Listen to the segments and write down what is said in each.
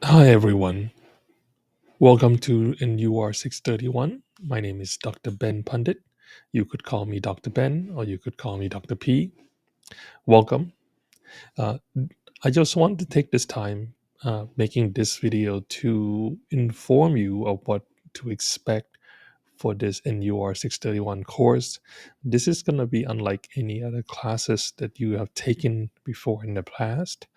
Hi everyone, welcome to NUR 631. My name is Dr. Ben Pundit. You could call me Dr. Ben or you could call me Dr. P. Welcome. Uh, I just want to take this time making this video to inform you of what to expect for this NUR 631 course. This is going to be unlike any other classes that you have taken before in the past.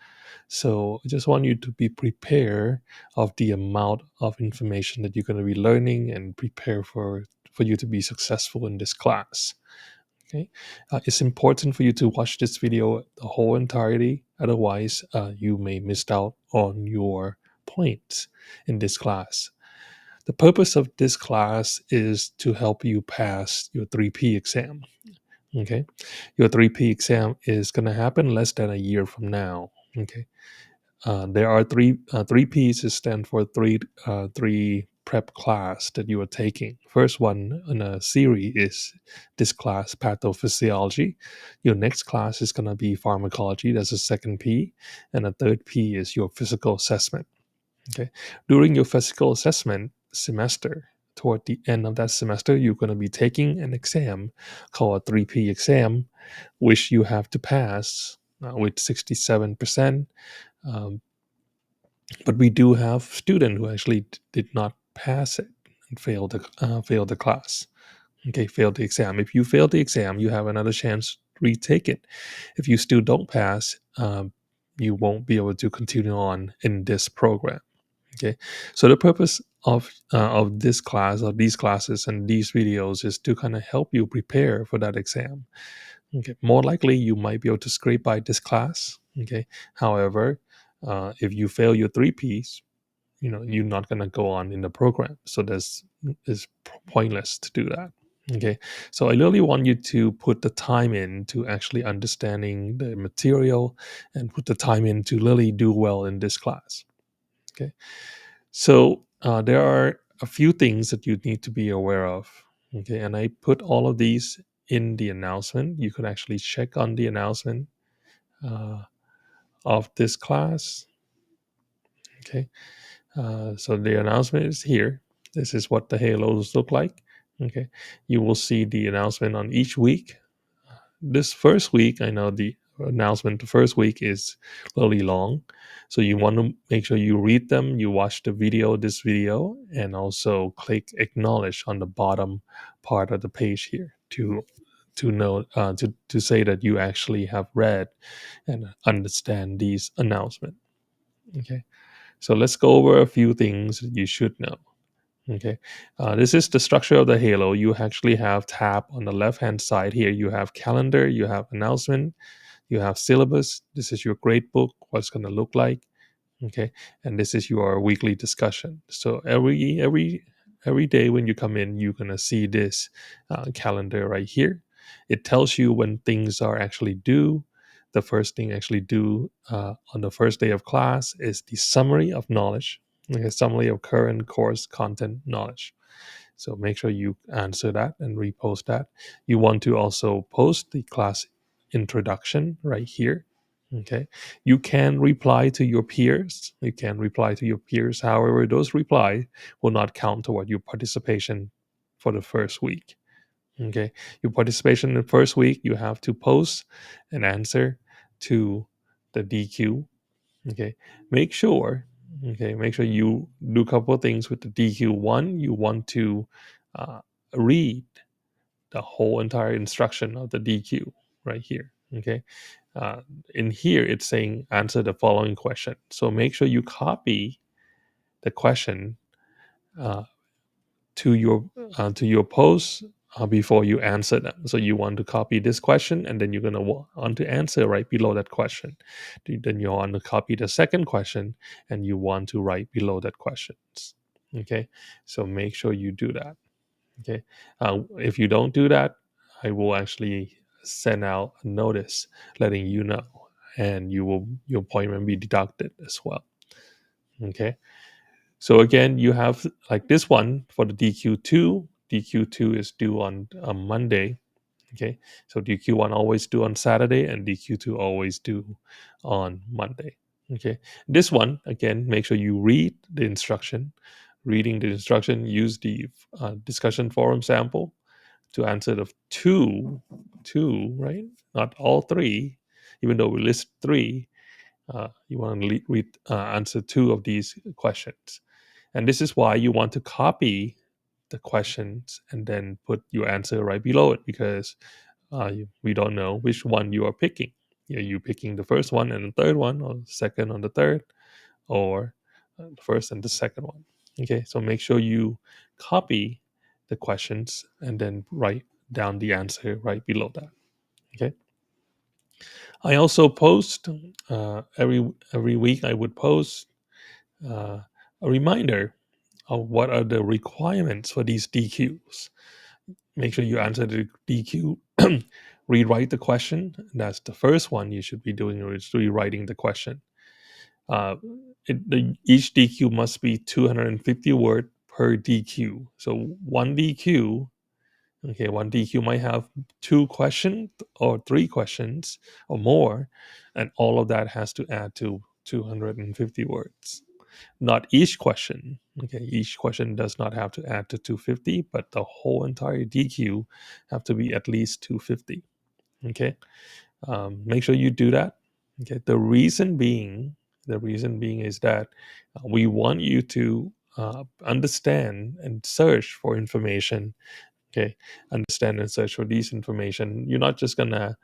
So I just want you to be prepared of the amount of information that you're going to be learning and prepare for you to be successful in this class. Okay, it's important for you to watch this video the whole entirety. Otherwise, you may miss out on your points in this class. The purpose of this class is to help you pass your 3P exam. Okay, your 3P exam is going to happen less than a year from now. Okay, there are three P's that stand for three prep class that you are taking. First one in a series is this class, Pathophysiology. Your next class is going to be Pharmacology. That's the second P, and the third P is your physical assessment. Okay, during your physical assessment semester, toward the end of that semester, you're going to be taking an exam called a 3P exam, which you have to pass with 67%. Um, but we do have students who actually did not pass it and failed the class. Okay, failed the exam. If you fail the exam, you have another chance to retake it. If you still don't pass, you won't be able to continue on in this program. Okay, so the purpose of this class, of these classes and these videos, is to kind of help you prepare for that exam. Okay, more likely you might be able to scrape by this class. Okay, however, if you fail your 3Ps, you're not going to go on in the program, so it's pointless to do that. Okay, so I really want you to put the time in to actually understanding the material and put the time in to really do well in this class. Okay, so there are a few things that you need to be aware of. Okay, and I put all of these in the announcement. You could actually check on the announcement uh, of this class. Okay, so the announcement is here. This is what the halos look like. Okay, you will see the announcement on each week. This first week, I know the announcement the first week is really long, so you want to make sure you read them, you watch this video, and also click acknowledge on the bottom part of the page here to know to say that you actually have read and understand these announcements. Okay, so let's go over a few things that you should know. Okay, this is the structure of the halo. You actually have tab on the left hand side here. You have calendar, you have announcement, you have syllabus. This is your grade book, what's going to look like. Okay, and this is your weekly discussion. So every day when you come in, you're going to see this calendar right here. It tells you when things are actually due. The first thing actually due on the first day of class is the summary of knowledge, like a summary of current course content knowledge. So make sure you answer that and repost that. You want to also post the class introduction right here. Okay. You can reply to your peers. You can reply to your peers. However, those reply will not count toward your participation for the first week. Okay. Your participation in the first week, you have to post an answer to the DQ. Okay. Make sure, make sure you do a couple of things with the DQ. One, you want to uh, read the whole entire instruction of the DQ right here. Okay. Uh, in here, it's saying answer the following question. So make sure you copy the question uh, to your post before you answer them. So you want to copy this question, and then you're going to want to answer right below that question. Then you want to copy the second question, and you want to write below that questions. Okay, so make sure you do that. Okay, if you don't do that, I will actually send out a notice letting you know, and your appointment be deducted as well. Okay. So again, you have like this one for the DQ2. DQ2 is due on Monday. Okay. So DQ1 always due on Saturday and DQ2 always due on Monday. Okay, this one again, make sure you read the instruction. Reading the instruction, use the discussion forum sample to answer the two, right? Not all three, even though we list three. You want to answer two of these questions, and this is why you want to copy the questions and then put your answer right below it, because we don't know which one you are picking. Are you picking the first one and the third one, or the second and the third, or the first and the second one? Okay, so make sure you copy the questions and then write down the answer right below that. Okay. I also post every week. I would post uh, a reminder of what are the requirements for these DQs. Make sure you answer the DQ. Rewrite the question. That's the first one you should be doing, is rewriting the question. Uh, each DQ must be 250 word per DQ. So one DQ, okay, one DQ might have two questions or three questions or more, and all of that has to add to 250 words. Not each question. Okay, each question does not have to add to 250, but the whole entire DQ have to be at least 250. Okay, make sure you do that. Okay, the reason being is that we want you to understand and search for information. Okay, understand and search for these information. You're not just gonna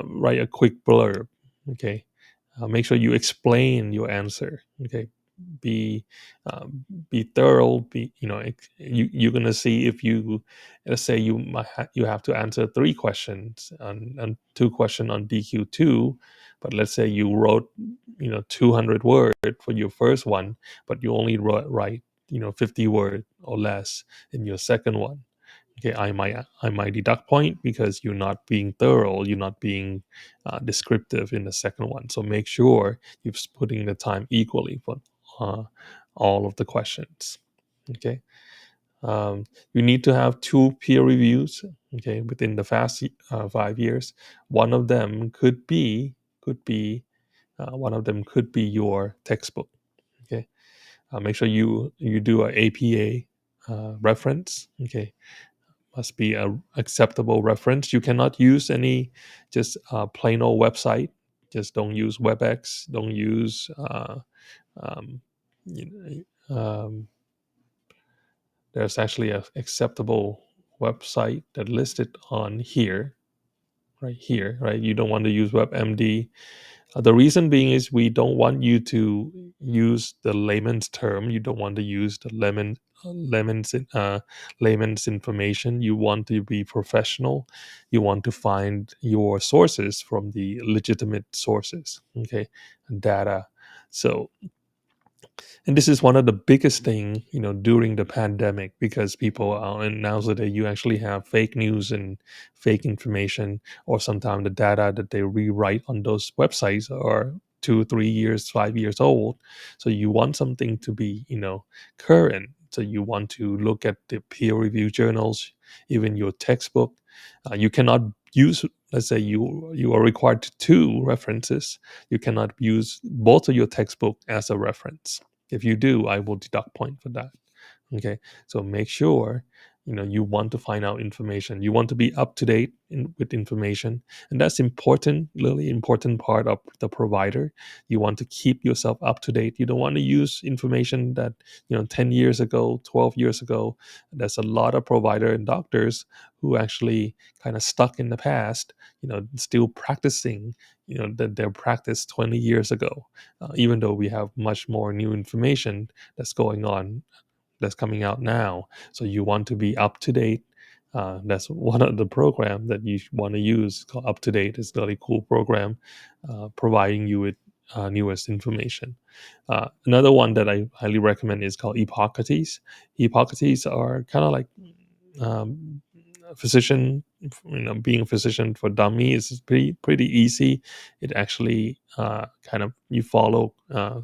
write a quick blurb. Okay, make sure you explain your answer. Okay, be be thorough. Be, you're gonna see, if you, let's say you have to answer three questions and two questions on DQ2, but let's say you wrote 200 word for your first one, but you only write 50 word or less in your second one. Okay, I might deduct point because you're not being thorough, you're not being descriptive in the second one. So make sure you're putting the time equally for uh, all of the questions. Okay, you need to have two peer reviews. Okay, within the past 5 years, one of them could be one of them could be your textbook. Okay, make sure you do a APA reference. Okay, must be a acceptable reference. You cannot use any just plain old website. Just don't use WebEx. Don't use um, you there's actually a acceptable website that listed on here, right here, right. You don't want to use WebMD. The reason being is we don't want you to use the layman's term. You don't want to use the layman's information. You want to be professional. You want to find your sources from the legitimate sources. Okay, data. So, and this is one of the biggest thing, during the pandemic, because people and nowadays you actually have fake news and fake information, or sometimes the data that they rewrite on those websites are 2 3 years 5 years old. So you want something to be current. So you want to look at the peer review journals, even your textbook. You cannot use, let's say you are required to two references. You cannot use both of your textbook as a reference. If you do, I will deduct point for that. Okay, so make sure you want to find out information. You want to be up to date with information, and that's important, really important part of the provider. You want to keep yourself up to date. You don't want to use information that 10 years ago, 12 years ago. There's a lot of provider and doctors who actually kind of stuck in the past, still practicing that their practice 20 years ago, even though we have much more new information that's going on, that's coming out now. So you want to be up to date. That's one of the program that you want to use, called Up to Date. It's a really cool program, providing you with newest information. Another one that I highly recommend is called Hippocrates. Hippocrates are kind of like um, a physician. Being a physician for dummy is pretty easy. It actually kind of, you follow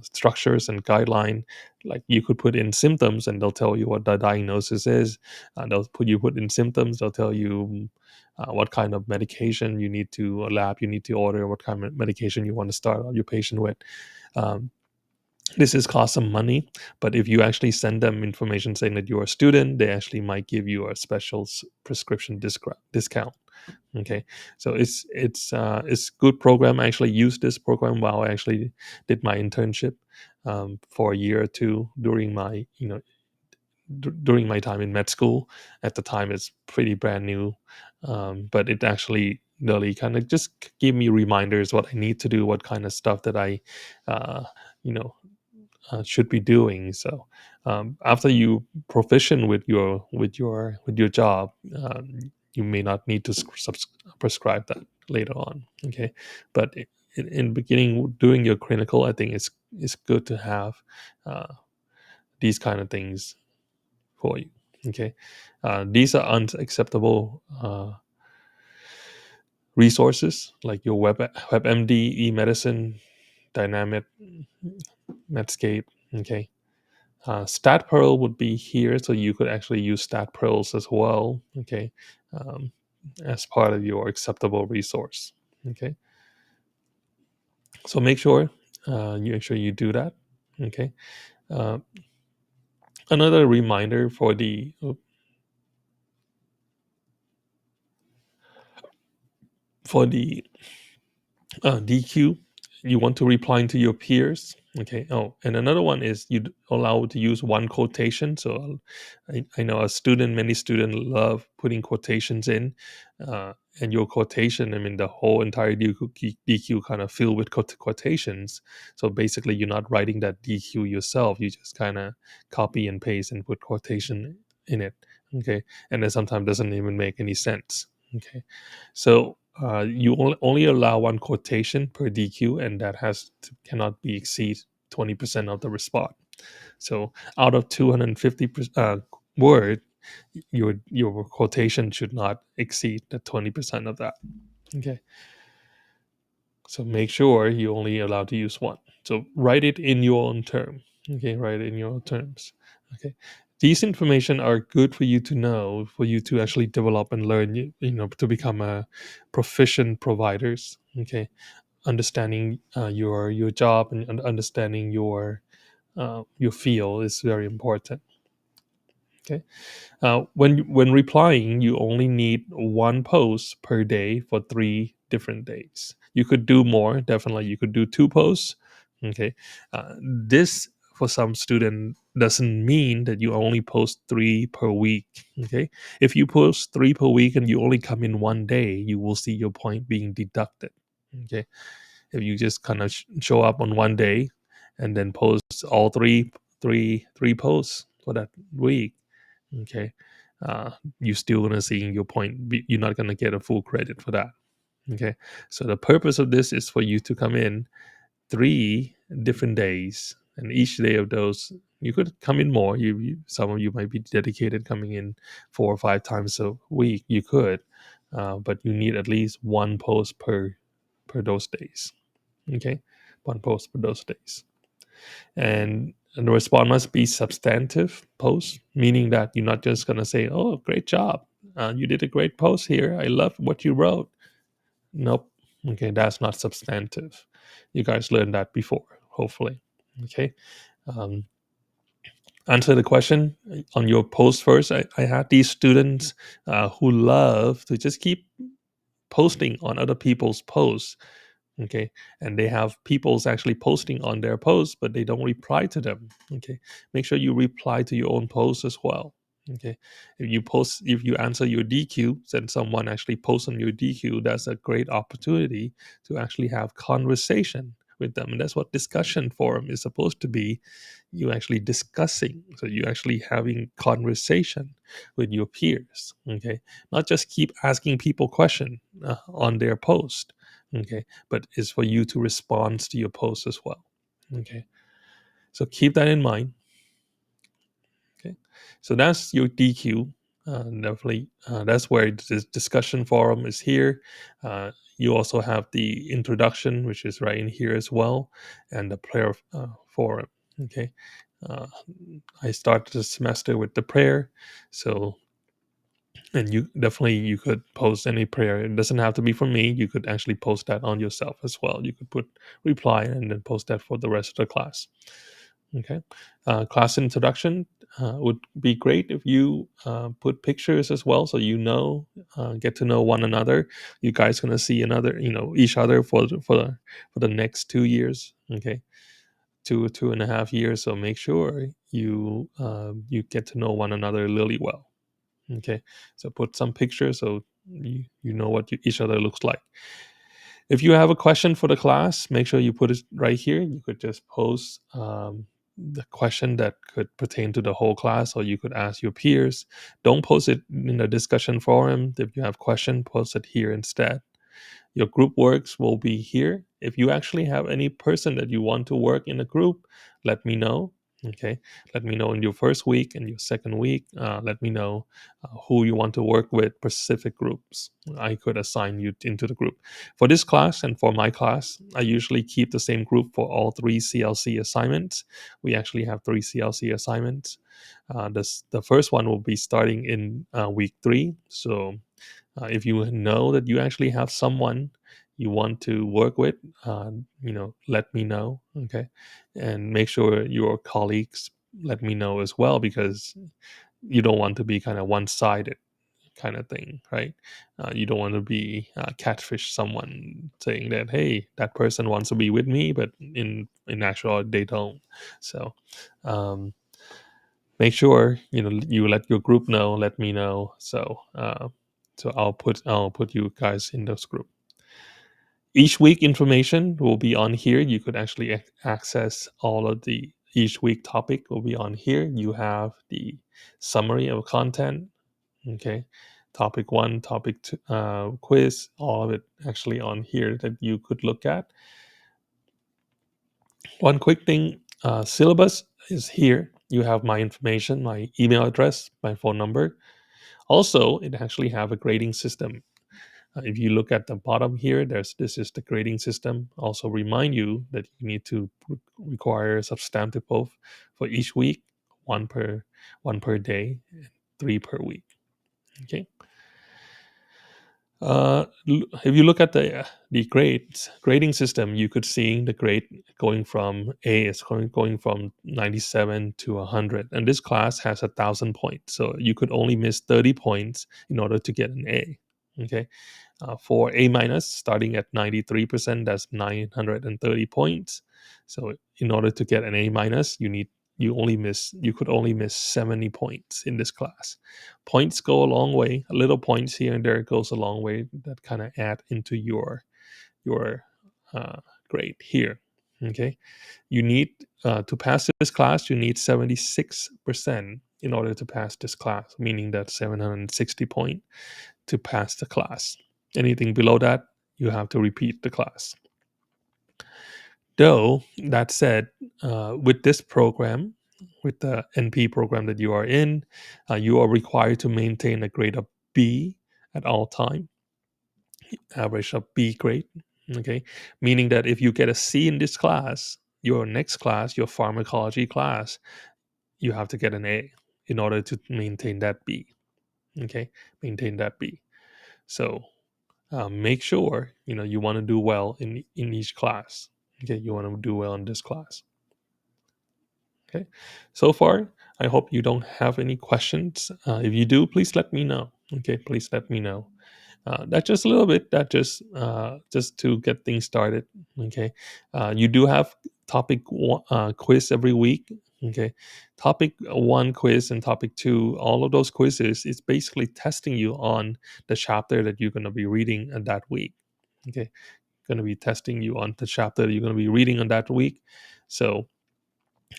structures and guideline. Like, you could put in symptoms and they'll tell you what the diagnosis is. Put in symptoms, they'll tell you what kind of medication you need to, a lab you need to order, what kind of medication you want to start your patient with. Um, this is cost some money, but if you actually send them information saying that you're a student, they actually might give you a special prescription discount. Okay, so it's good program. I actually used this program while I actually did my internship for a year or two during my during my time in med school. At the time, it's pretty brand new, but it actually really kind of just gave me reminders what I need to do, what kind of stuff that I, uh, you know, should be doing. So after you proficient with your job, you may not need to prescribe that later on. Okay, but in beginning doing your clinical, I think it's good to have uh, these kind of things for you. Okay, these are unacceptable resources like your WebMD, eMedicine, Dynamic, Medscape. Okay, StatPearl would be here, so you could actually use StatPearls as well. Okay, um, as part of your acceptable resource. Okay, so make sure you do that. Okay, uh, another reminder for the DQ, you want to reply to your peers. Okay. Oh, and another one is you allow to use one quotation. So I know many students love putting quotations in, and your quotation. I mean, the whole entire DQ kind of filled with quotations. So basically, you're not writing that DQ yourself. You just kind of copy and paste and put quotation in it. Okay, and then sometimes doesn't even make any sense. Okay, so you only allow one quotation per DQ, and that cannot be exceed 20% of the response. So out of 250 word, your quotation should not exceed the 20% of that. Okay, so make sure you only allowed to use one. So write it in your own term. Okay, write it in your own terms. Okay, these information are good for you to know, for you to actually develop and learn. To become a proficient providers. Okay, understanding your job and understanding your field is very important. Okay, when replying, you only need one post per day for 3 different days. You could do more. Definitely, you could do 2 posts. Okay, this for some student doesn't mean that you only post 3 per week. Okay, if you post 3 per week and you only come in one day, you will see your point being deducted. Okay, if you just kind of show up on one day and then post all three posts for that week, okay, you're still gonna see your point. You're not gonna get a full credit for that. Okay, so the purpose of this is for you to come in 3 different days, and each day of those you could come in more. Some of you might be dedicated coming in 4 or 5 times a week. You could, but you need at least one post per those days. Okay, one post per those days, and the response must be substantive post, meaning that you're not just gonna say, "Oh, great job, you did a great post here. I love what you wrote." Nope. Okay, that's not substantive. You guys learned that before, hopefully. Okay. Um, answer the question on your post first. I had these students who love to just keep posting on other people's posts. Okay, and they have people's actually posting on their posts, but they don't reply to them. Okay, make sure you reply to your own posts as well. Okay, if you answer your DQ, then someone actually posts on your DQ, that's a great opportunity to actually have conversation with them, and that's what discussion forum is supposed to be. You actually discussing, so you actually having conversation with your peers. Okay, not just keep asking people question on their post. Okay, but is for you to respond to your post as well. Okay, so keep that in mind. Okay, so that's your DQ. Definitely, that's where this discussion forum is here. You also have the introduction, which is right in here as well, and the prayer forum. Okay, uh, I started the semester with the prayer, so And you could post any prayer. It doesn't have to be from me. You could actually post that on yourself as well. You could put reply and then post that for the rest of the class. Okay. Class introduction would be great if you put pictures as well, so get to know one another. You guys gonna see each other for the next 2 years. Okay, 2.5 years. So make sure you get to know one another really well. Okay, so put some pictures so you know what each other looks like. If you have a question for the class, make sure you put it right here. You could just post the question that could pertain to the whole class, or you could ask your peers. Don't post it in the discussion forum. If you have question, post it here instead. Your group works will be here. If you actually have any person that you want to work in a group, let me know. Okay, let me know in your first week and your second week. Let me know who you want to work with, specific groups. I could assign you into the group. For this class and for my class, I usually keep the same group for all three CLC assignments. We actually have three CLC assignments. The first one will be starting in week 3. So if you know that you actually have someone you want to work with, let me know. Okay, and make sure your colleagues let me know as well, because you don't want to be kind of one-sided kind of thing, right? You don't want to be catfish someone saying that, hey, that person wants to be with me, but in actual they don't. So um, make sure you let your group know, let me know. So I'll put you guys in those group. Each week information will be on here. You could actually access all of the each week topic will be on here. You have the summary of content. Okay, topic 1, topic 2, quiz, all of it actually on here that you could look at. One quick thing, syllabus is here. You have my information, my email address, my phone number. Also, it actually have a grading system. If you look at the bottom here, this is the grading system. Also remind you that you need to require substantive both for each week, one per one per day, and 3 per week. Okay. If you look at the grading system, you could see the grade going from A is going from 97 to 100, and this class has 1,000 points, so you could only miss 30 points in order to get an A. Okay, for A minus, starting at 93%, that's 930 points. So in order to get an A minus, you could only miss 70 points in this class. Points go a long way. A little points here and there goes a long way. That kind of add into your uh, grade here. Okay, you need to pass this class. You need 76% in order to pass this class, meaning that 760 point to pass the class. Anything below that, you have to repeat the class. Though, that said, with this program, with the NP program that you are in, you are required to maintain a grade of B at all time, average of B grade. Okay, meaning that if you get a C in this class, your next class, your pharmacology class, you have to get an A in order to maintain that B. Okay, maintain that B. So make sure you want to do well in each class. Okay, you want to do well in this class. Okay, so far I hope you don't have any questions. If you do, please let me know. Okay, please let me know. That's just a little bit. That just to get things started. Okay, you do have quiz every week. Okay, topic 1 quiz and topic 2. All of those quizzes is basically testing you on the chapter that you're going to be reading that week. Okay, going to be testing you on the chapter that you're going to be reading on that week. So,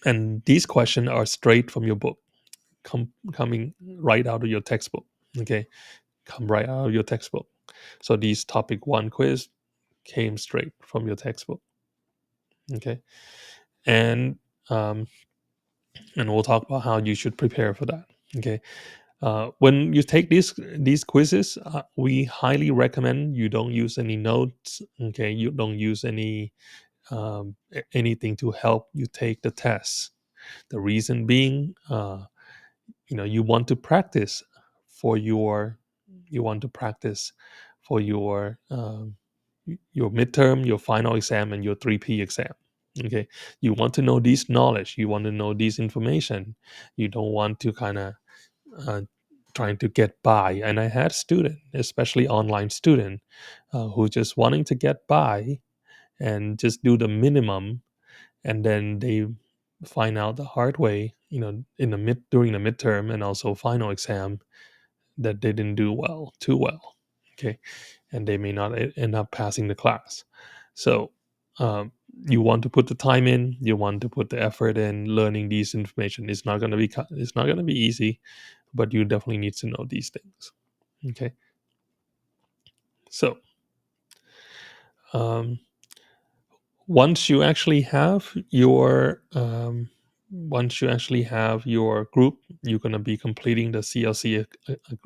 and these questions are straight from your book, coming right out of your textbook. Okay, come right out of your textbook. So these topic 1 quiz came straight from your textbook. Okay, and um, and we'll talk about how you should prepare for that. Okay, when you take these quizzes, we highly recommend you don't use any notes. Okay, you don't use anything to help you take the test. The reason being, you want to practice for you want to practice for your midterm, your final exam, and your 3P exam. Okay, you want to know these knowledge, you want to know these information. You don't want to kind of uh, trying to get by. And I had student, especially online student, who just wanting to get by and just do the minimum, and then they find out the hard way, in the during the midterm and also final exam, that they didn't do too well. Okay, and they may not end up passing the class. So um, you want to put the time in, you want to put the effort in learning these information. It's not going to be easy, but you definitely need to know these things. Okay, so um, once you actually have your group, you're going to be completing the CLC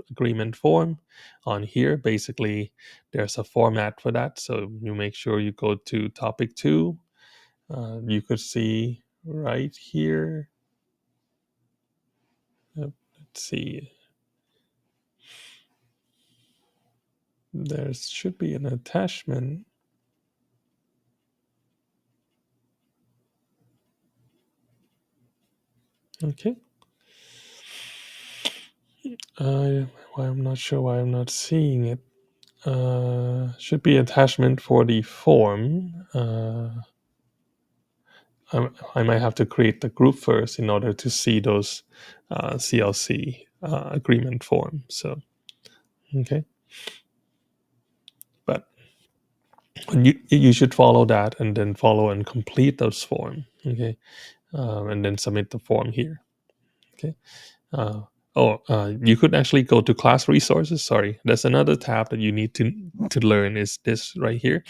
agreement form on here. Basically, there's a format for that, so you make sure you go to topic 2. You could see right here. Let's see, there should be an attachment. Okay. I'm not sure why I'm not seeing it. Should be attachment for the form. I might have to create the group first in order to see those CLC agreement form. So, okay, but you should follow that and then follow and complete those form. Okay, and then submit the form here. Okay. Uh, you could actually go to class resources. Sorry, there's another tab that you need to learn. Is this right here?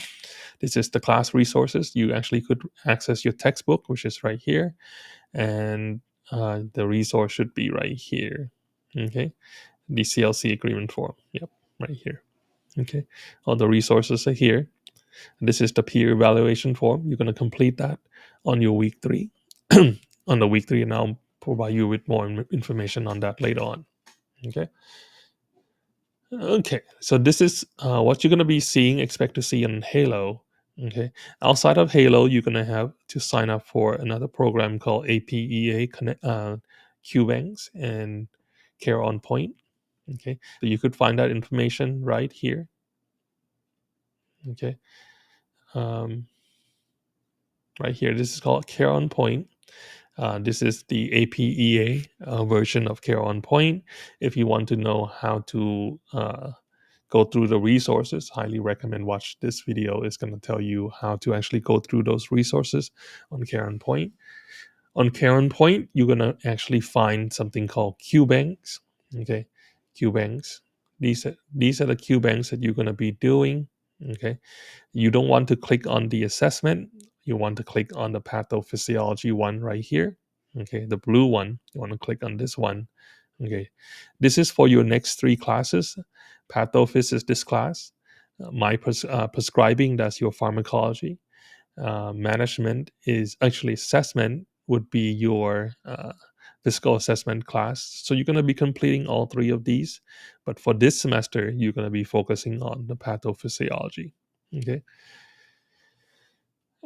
This is the class resources. You actually could access your textbook, which is right here, and the resource should be right here. Okay, the CLC agreement form. Yep, right here. Okay, all the resources are here. This is the peer evaluation form. You're going to complete that on your week 3. On the week 3, and I'll provide you with more information on that later on. Okay. Okay. So this is what you're going to be seeing, expect to see in Halo. Okay. Outside of Halo, you're going to have to sign up for another program called APEA QBanks and Care on Point. Okay. So you could find that information right here. Okay. Um, right here. This is called Care on Point. This is the APEA version of Care on Point. If you want to know how to go through the resources, highly recommend watch this video. It's going to tell you how to actually go through those resources on Care on Point. On Care on Point, you're going to actually find something called QBanks. Okay, QBanks. These are the QBanks that you're going to be doing. Okay, you don't want to click on the assessment. You want to click on the pathophysiology one right here. Okay, the blue one. You want to click on this one. Okay, this is for your next 3 classes. Pathophys is this class. Prescribing, that's your pharmacology. Management is actually assessment would be your physical assessment class. So you're going to be completing all 3 of these. But for this semester, you're going to be focusing on the pathophysiology. Okay.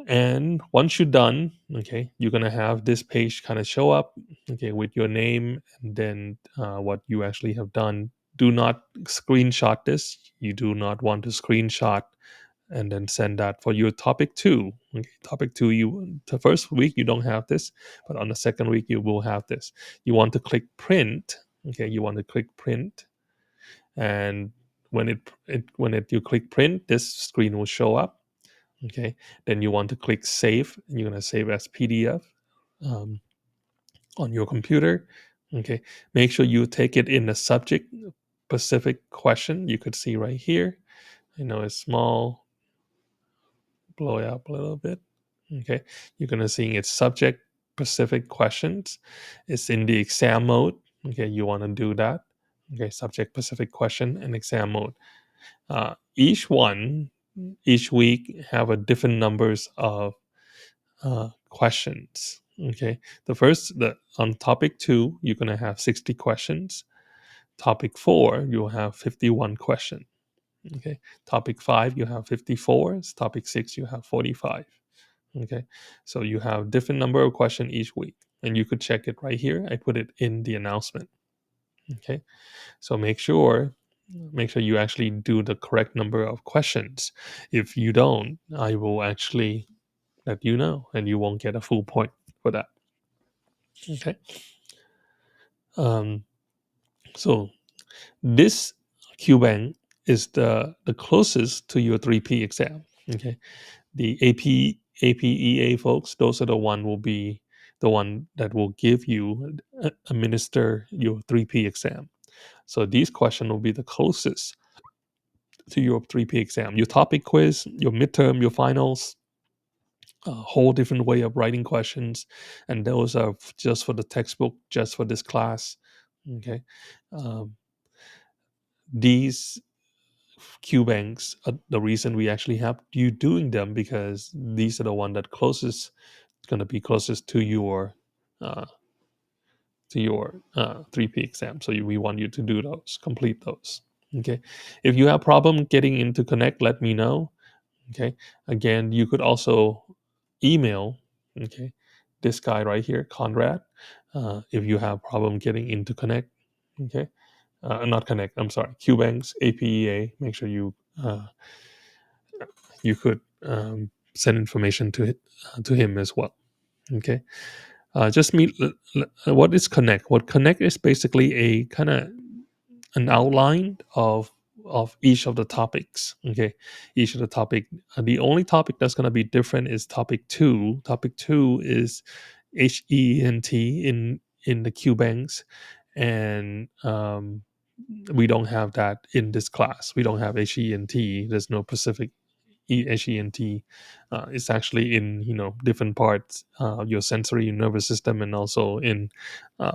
And once you're done, okay, you're going to have this page kind of show up, okay, with your name and then what you actually have done. Do not screenshot this. You do not want to screenshot and then send that for your topic 2. Okay, topic 2, the first week you don't have this, but on the second week you will have this. You want to click print. Okay, you want to click print, and when you click print, this screen will show up. Okay, then you want to click save, and you're going to save as PDF um, on your computer. Okay, make sure you take it in the subject specific question. You could see right here. I know it's small, blow it up a little bit. Okay, you're going to see it's subject specific questions. It's in the exam mode. Okay, you want to do that. Okay, subject specific question and exam mode. Each week have a different numbers of questions. Okay, on topic 2, you're going to have 60 questions. Topic 4, you'll have 51 questions. Okay. Topic 5, you have 54. Topic 6, you have 45. Okay. So you have different number of questions each week. And you could check it right here. I put it in the announcement. Okay. So make sure you actually do the correct number of questions. If you don't, I will actually let you know and you won't get a full point for that. Okay. Um, so this QBank is the closest to your 3P exam. Okay. The APEA folks, those are the one that will give you administer your 3P exam. So these questions will be the closest to your 3P exam. Your topic quiz, your midterm, your finals, a whole different way of writing questions, and those are just for the textbook, just for this class. Okay, um, these Q banks are the reason we actually have you doing them, because these are the one that closest going to be closest uh, to your 3P exam. So we want you to do those, complete those. Okay, if you have problem getting into Connect, let me know. Okay, again, you could also email, okay, this guy right here, Conrad, if you have problem getting into Connect. Okay, not Connect, I'm sorry, QBanks APEA. Make sure you could send information to him as well. Okay, just meet. What is Connect? What Connect is basically a kind of an outline of each of the topics. Okay, each of the topic. The only topic that's going to be different is topic 2. Topic 2 is HENT in the Q banks, and we don't have that in this class. We don't have HENT. There's no Pacific HENT. It's actually in different parts, your sensory nervous system, and also in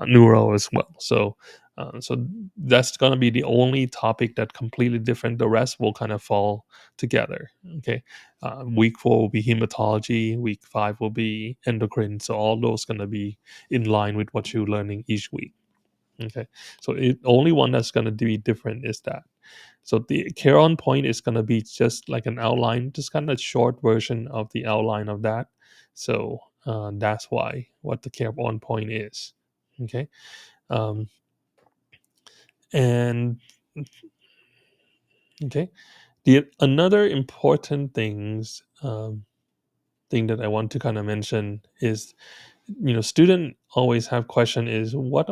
neuro as well. So that's going to be the only topic that completely different. The rest will kind of fall together. Okay, week 4 will be hematology. Week 5 will be endocrine. So all those going to be in line with what you're learning each week. Okay, so the only one that's going to be different is that. So the care on point is going to be just like an outline, just kind of short version of the outline of that. So that's why what the care on point is. Okay, um, and okay, the another important thing that I want to kind of mention is, student always have question is what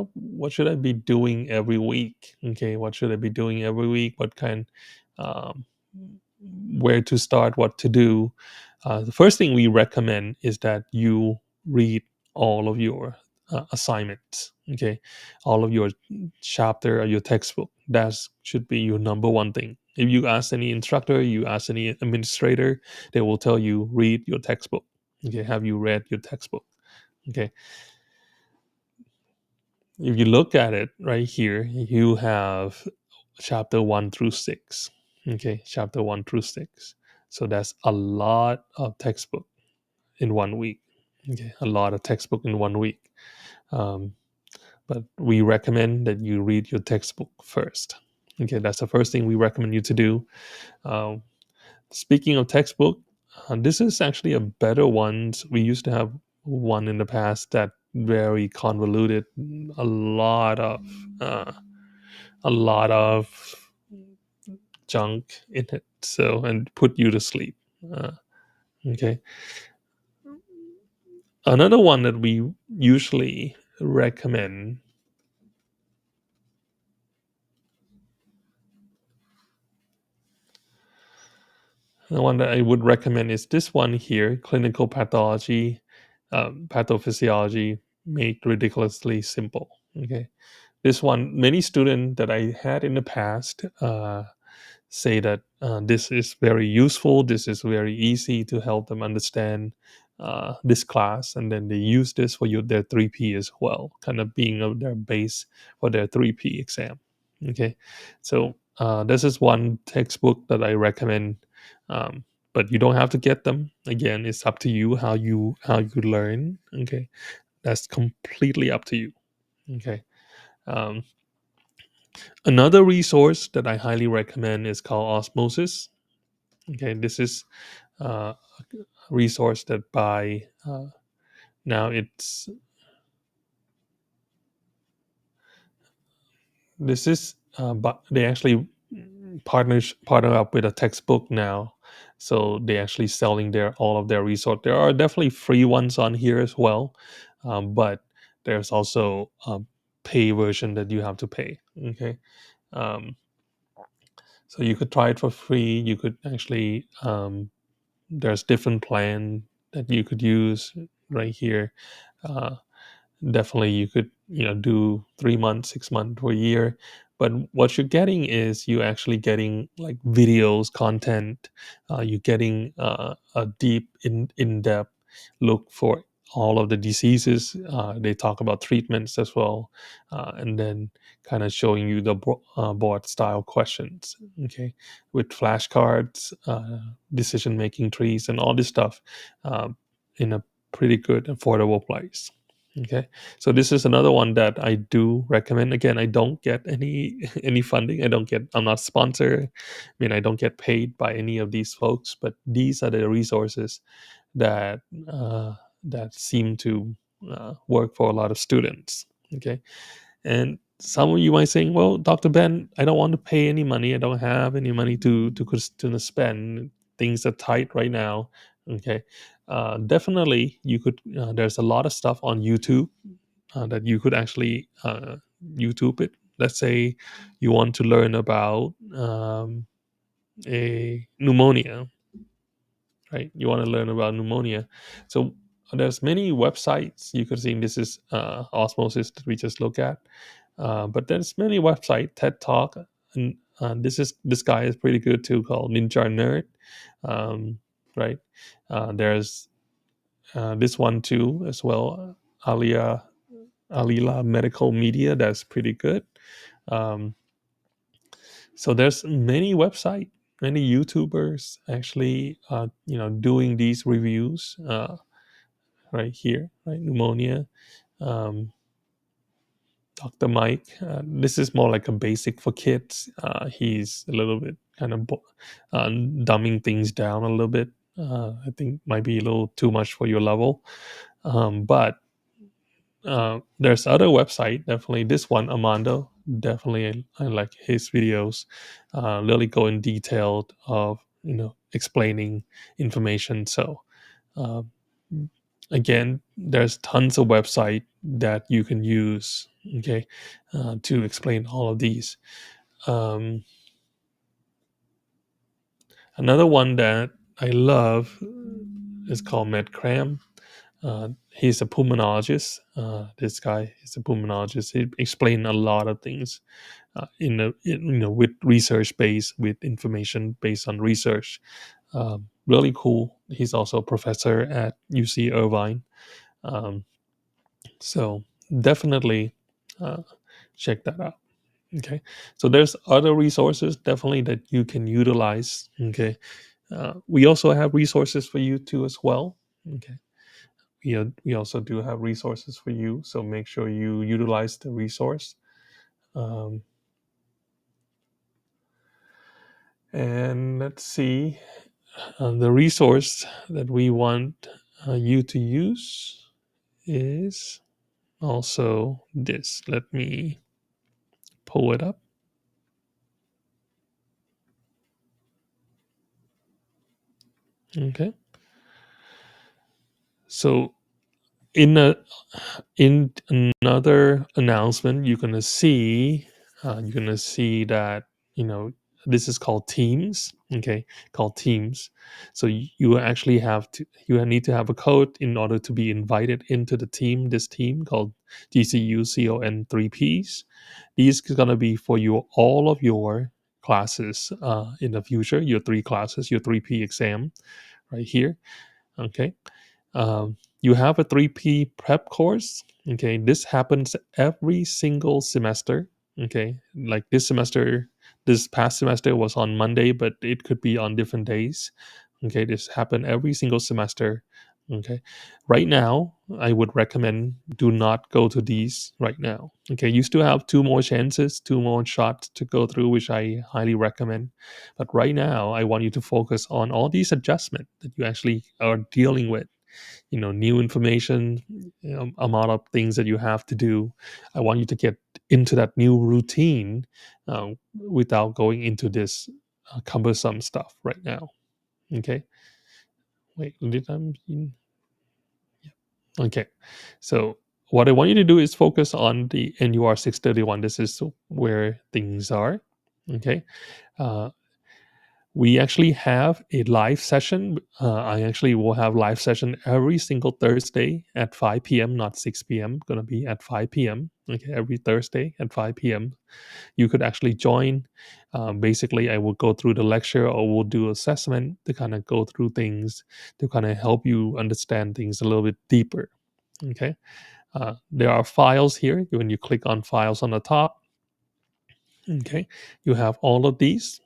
should I be doing every week? Okay, what should I be doing every week? What kind, um, where to start, what to do? The first thing we recommend is that you read all of your assignments. Okay, all of your chapter or your textbook. That should be your number one thing. If you ask any instructor, you ask any administrator, they will tell you read your textbook. Okay, have you read your textbook? Okay, if you look at it right here, you have chapter 1 through 6. Okay, chapter 1 through 6. So that's a lot of textbook in 1 week. Okay, a lot of textbook in 1 week. Um, but we recommend that you read your textbook first. Okay, that's the first thing we recommend you to do. Um, Speaking of textbook, this is actually a better one. We used to have one in the past that very convoluted, a lot of uh, a lot of junk in it. So and put you to sleep. Uh, okay, another one that we usually recommend. The one that I would recommend is this one here: clinical pathology, pathophysiology, made ridiculously simple. Okay, this one, many students that I had in the past say that this is very useful, this is very easy to help them understand this class, and then they use this for their 3P as well, kind of being their base for their 3P exam. Okay, so this is one textbook that I recommend, um, but you don't have to get them. Again, it's up to you how you learn. Okay, that's completely up to you. Okay. Um, Another resource that I highly recommend is called Osmosis. Okay, this is a resource that by now it's this is but they actually partner up with a textbook now, so they actually selling their all of their resource. There are definitely free ones on here as well, but there's also a pay version that you have to pay. Okay, um, so you could try it for free. You could actually there's different plan that you could use right here. Uh, Definitely you could do 3 months, 6 months, or a year, but what you're getting is you actually getting like videos, content. You're getting a deep in-depth look for all of the diseases. They talk about treatments as well, and then kind of showing you the board style questions, okay, with flashcards, decision making trees, and all this stuff, in a pretty good affordable price. Okay, so this is another one that I do recommend. Again, I don't get any any funding. I'm not sponsored. I mean, I don't get paid by any of these folks, but these are the resources that that seem to work for a lot of students. Okay, and some of you might saying, "Well, Dr. Ben, I don't want to pay any money. I don't have any money to spend. Things are tight right now." Okay, definitely you could. There's a lot of stuff on YouTube that you could actually YouTube it. Let's say you want to learn about a pneumonia, right? You want to learn about pneumonia. So there's many websites you could see. This is osmosis that we just look at, but there's many websites, TED Talk, and this guy is pretty good too, called Ninja Nerd, um, right? There's this one too as well, Alia Alila Medical Media. That's pretty good. Um, so there's many website, many YouTubers actually, doing these reviews right here, right? Pneumonia. Um, Dr. Mike. This is more like a basic for kids. He's a little bit kind of dumbing things down a little bit. I think might be a little too much for your level, but there's other website, definitely this one, Amando. Definitely I like his videos. Really go in detailed of explaining information. So uh, again, there's tons of website that you can use, okay, to explain all of these. um, Another one that I love is called MedCram. He's a pulmonologist. This guy is a pulmonologist. He explained a lot of things with research based, with information based on research. Really cool. He's also a professor at UC Irvine. Um, so definitely uh, check that out. Okay. So there's other resources definitely that you can utilize. Okay. We also have resources for you too as well. Okay. We also do have resources for you, so make sure you utilize the resource. Um, and let's see, the resource that we want you to use is also this. Let me pull it up. Okay. So in a in another announcement, you're gonna see that this is called Teams. Okay, called Teams. So you actually you need to have a code in order to be invited into the team. This team called GCU CON3Ps. These are gonna be for all of your classes in the future. Your three classes, your 3P exam, right here. Okay, you have a 3P prep course. Okay, this happens every single semester. Okay, like this past semester was on Monday, but it could be on different days. Okay, this happened every single semester. Okay, right now, I would recommend do not go to these right now. Okay, you still have two more chances, two more shots to go through, which I highly recommend. But right now, I want you to focus on all these adjustments that you actually are dealing with. New information, amount of things that you have to do. I want you to get into that new routine without going into this cumbersome stuff right now. Okay. Wait, did I? Okay. So what I want you to do is focus on the NUR 631. This is where things are. Okay. Uh, we actually have a live session. I actually will have live session every single Thursday at 5 p.m., not 6 p.m. Going to be at 5 p.m. Okay, every Thursday at 5 p.m. You could actually join. Basically, I will go through the lecture or we'll do assessment to kind of go through things to kind of help you understand things a little bit deeper. Okay. There are files here. When you click on files on the top, okay, you have all of these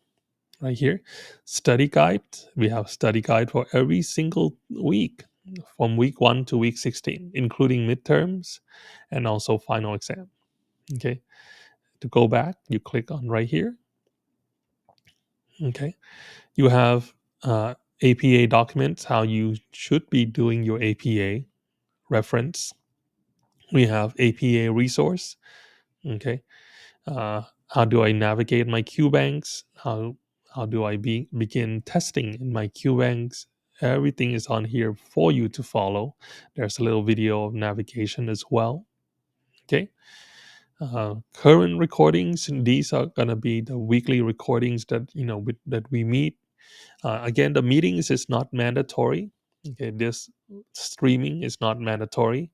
right here. Study guide. We have study guide for every single week from week 1 to week 16, including midterms and also final exam. Okay. To go back, you click on right here. Okay. You have APA documents, how you should be doing your APA reference. We have APA resource. Okay. How do I navigate my Q banks? How do I begin testing in my Q banks? Everything is on here for you to follow. There's a little video of navigation as well. Okay. Current recordings, and these are gonna be the weekly recordings that that we meet. Again, the meetings is not mandatory. Okay, this streaming is not mandatory.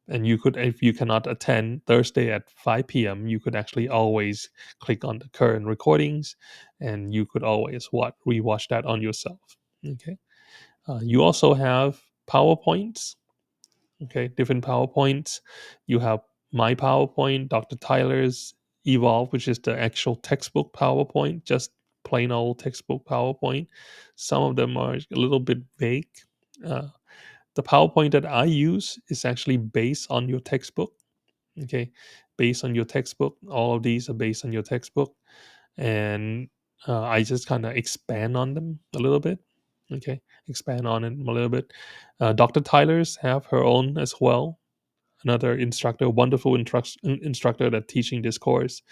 And you could, if you cannot attend Thursday at 5 p.m., you could actually always click on the current recordings, and you could always rewatch that on yourself. Okay. You also have PowerPoints. Okay, different PowerPoints. You have my PowerPoint, Dr. Tyler's Evolve, which is the actual textbook PowerPoint, just plain old textbook PowerPoint. Some of them are a little bit vague. Uh, the PowerPoint that I use is actually based on your textbook. Okay, based on your textbook. All of these are based on your textbook, and I just kind of expand on them a little bit. Okay, expand on it a little bit. Dr. Tyler's have her own as well. Another instructor, wonderful instructor that teaching this course.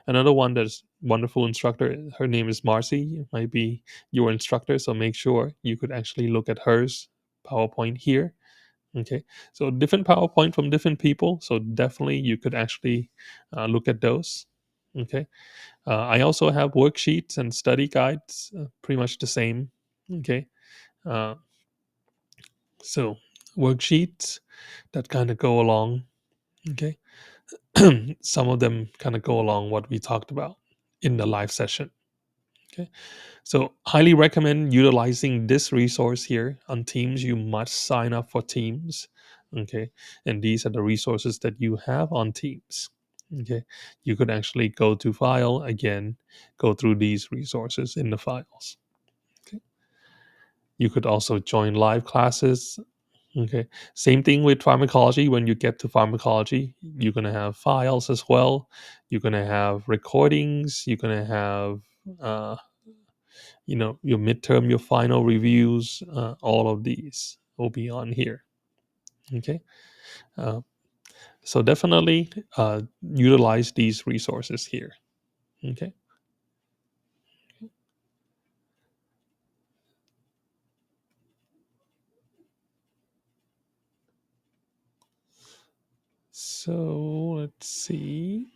Another one that's wonderful instructor. Her name is Marcy. It might be your instructor, so make sure you could actually look at hers PowerPoint here. Okay, so different PowerPoint from different people. So definitely you could actually look at those. Okay, I also have worksheets and study guides, pretty much the same. Okay, uh, so worksheets that kind of go along. Okay, some of them kind of go along what we talked about in the live session. Okay, so highly recommend utilizing this resource here on Teams. You must sign up for Teams. Okay, and these are the resources that you have on Teams. Okay, you could actually go to file again, go through these resources in the files. Okay, you could also join live classes. Okay, same thing with pharmacology. When you get to pharmacology, you're gonna have files as well. You're gonna have recordings. You're gonna have uh, your midterm, your final reviews. All of these will be on here. Okay, uh, so definitely utilize these resources here. Okay, so let's see.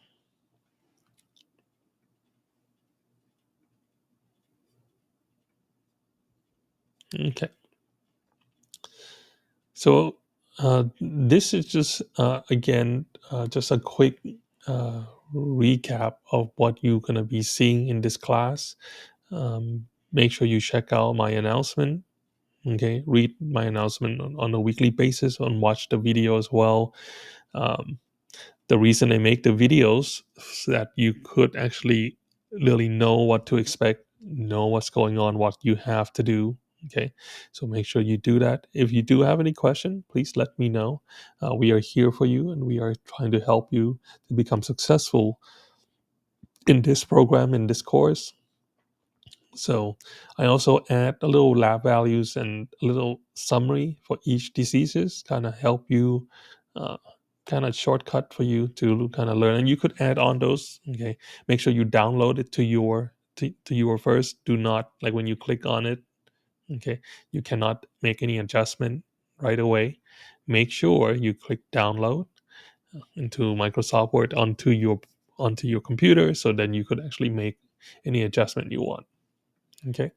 Okay, so this is just again just a quick uh, recap of what you're going to be seeing in this class. Make sure you check out my announcement. Okay, read my announcement on a weekly basis and watch the video as well. Um, the reason I make the videos so that you could actually really know what to expect, know what's going on, what you have to do. Okay, so make sure you do that. If you do have any question, please let me know. We are here for you, and we are trying to help you to become successful in this program, in this course. So I also add a little lab values and a little summary for each diseases, kind of help you, uh, kind of shortcut for you to kind of learn. And you could add on those. Okay, make sure you download it to your first. Do not, like, when you click on it. Okay, you cannot make any adjustment right away. Make sure you click download into Microsoft Word onto your computer, so then you could actually make any adjustment you want. Okay.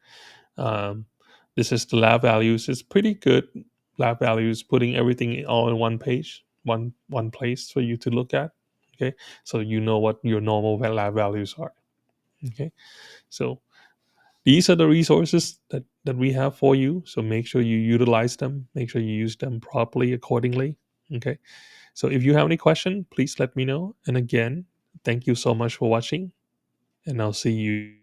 um, this is the lab values. It's pretty good lab values, putting everything all in one page, one place for you to look at. Okay, so you know what your normal lab values are. Okay, so these are the resources that we have for you. So make sure you utilize them. Make sure you use them properly, accordingly. Okay, so if you have any question, please let me know. And again, thank you so much for watching, and I'll see you